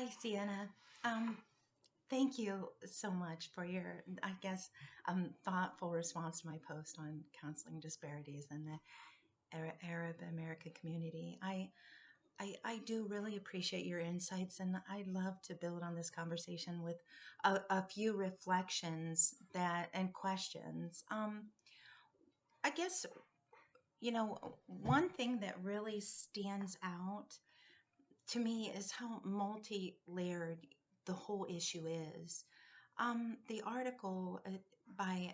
Hi, Sienna. Um, Thank you so much for your, I guess, thoughtful response to my post on counseling disparities in the Arab American community. I do really appreciate your insights, and I'd love to build on this conversation with a few reflections that and questions. I guess, one thing that really stands out to me is how multi layered the whole issue is. The article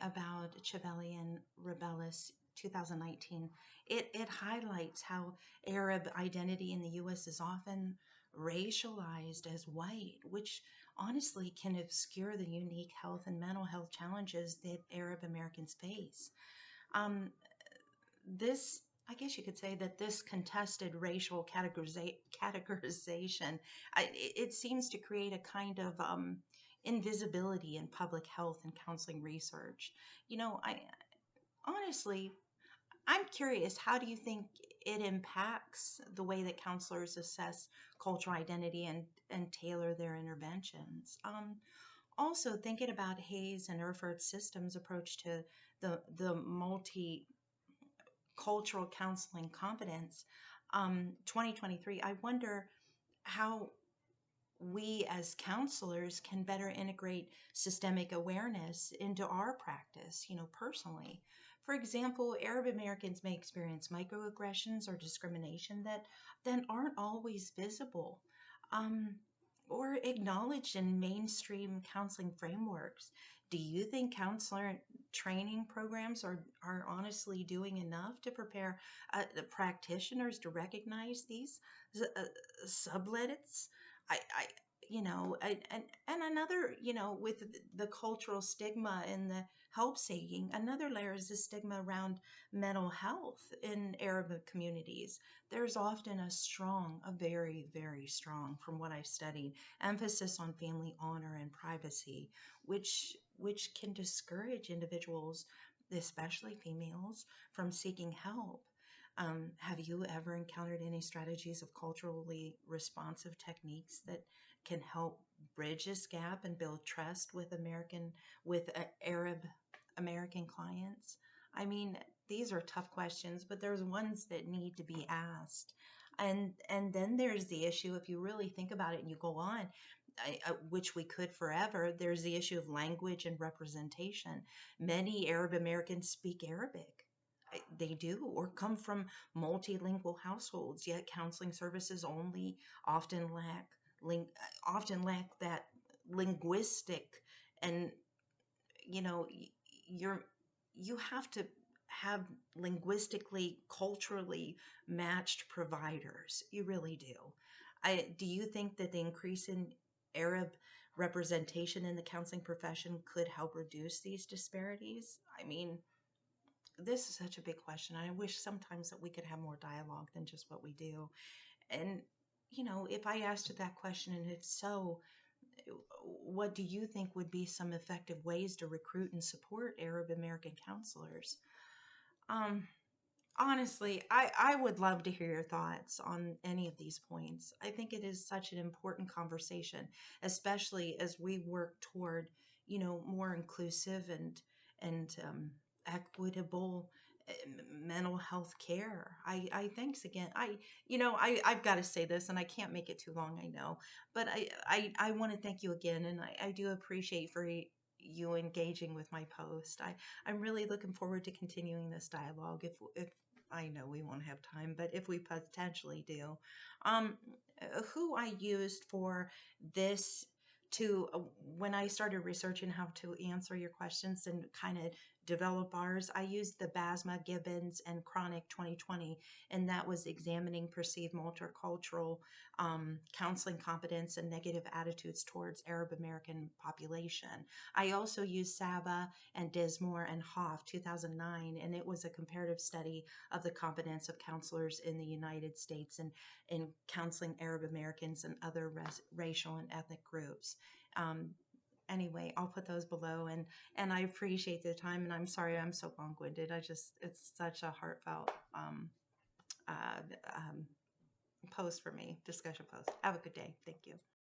about Chevalier Rebellis 2019, it highlights how Arab identity in the U.S. is often racialized as white, which honestly can obscure the unique health and mental health challenges that Arab Americans face. Um, this I guess you could say that this contested racial categorization, it seems to create a kind of invisibility in public health and counseling research. I honestly, I'm curious, how do you think it impacts the way that counselors assess cultural identity and tailor their interventions? Also, thinking about Hayes and Erfurt's systems approach to the multi cultural counseling competence 2023, I wonder how we as counselors can better integrate systemic awareness into our practice, personally. For example, Arab Americans may experience microaggressions or discrimination that then aren't always visible. Um, or acknowledged in mainstream counseling frameworks. Do you think counselor training programs are honestly doing enough to prepare the practitioners to recognize these uh, sublets? I and another, with the cultural stigma and the help seeking, another layer is the stigma around mental health in Arab communities. There's often a very, very strong, from what I've studied, emphasis on family honor and privacy, which can discourage individuals, especially females, from seeking help. Have you ever encountered any strategies of culturally responsive techniques that can help bridge this gap and build trust with Arab American clients? I mean, these are tough questions, but there's ones that need to be asked. And then there's the issue, if you really think about it and you go on, which we could forever, there's the issue of language and representation. Many Arab Americans speak Arabic. They do, or come from multilingual households, yet counseling services only often lack often lack that linguistic, and you know y- you're you have to have linguistically, culturally matched providers. You really do. Do you think that the increase in Arab representation in the counseling profession could help reduce these disparities? I mean, this is such a big question. I wish sometimes that we could have more dialogue than just what we do. And, if I asked you that question, and if so, what do you think would be some effective ways to recruit and support Arab American counselors? Um, Honestly, I would love to hear your thoughts on any of these points. I think it is such an important conversation, especially as we work toward, more inclusive and equitable mental health care. I thanks again. I've got to say this, and I can't make it too long, I know, but I want to thank you again, and I do appreciate for you engaging with my post. I'm really looking forward to continuing this dialogue. If I know we won't have time, but if we potentially do, um, who I used for this to when I started researching how to answer your questions and kind of develop ours, I used the Basma, Gibbons, and Chronic 2020, and that was examining perceived multicultural counseling competence and negative attitudes towards Arab American population. I also used Saba and Dismore and Hoff 2009, and it was a comparative study of the competence of counselors in the United States and in counseling Arab Americans and other racial and ethnic groups. Um, anyway, I'll put those below, and I appreciate the time, and I'm sorry I'm so long-winded. It's such a heartfelt uh, um, post for me, discussion post. Have a good day. Thank you.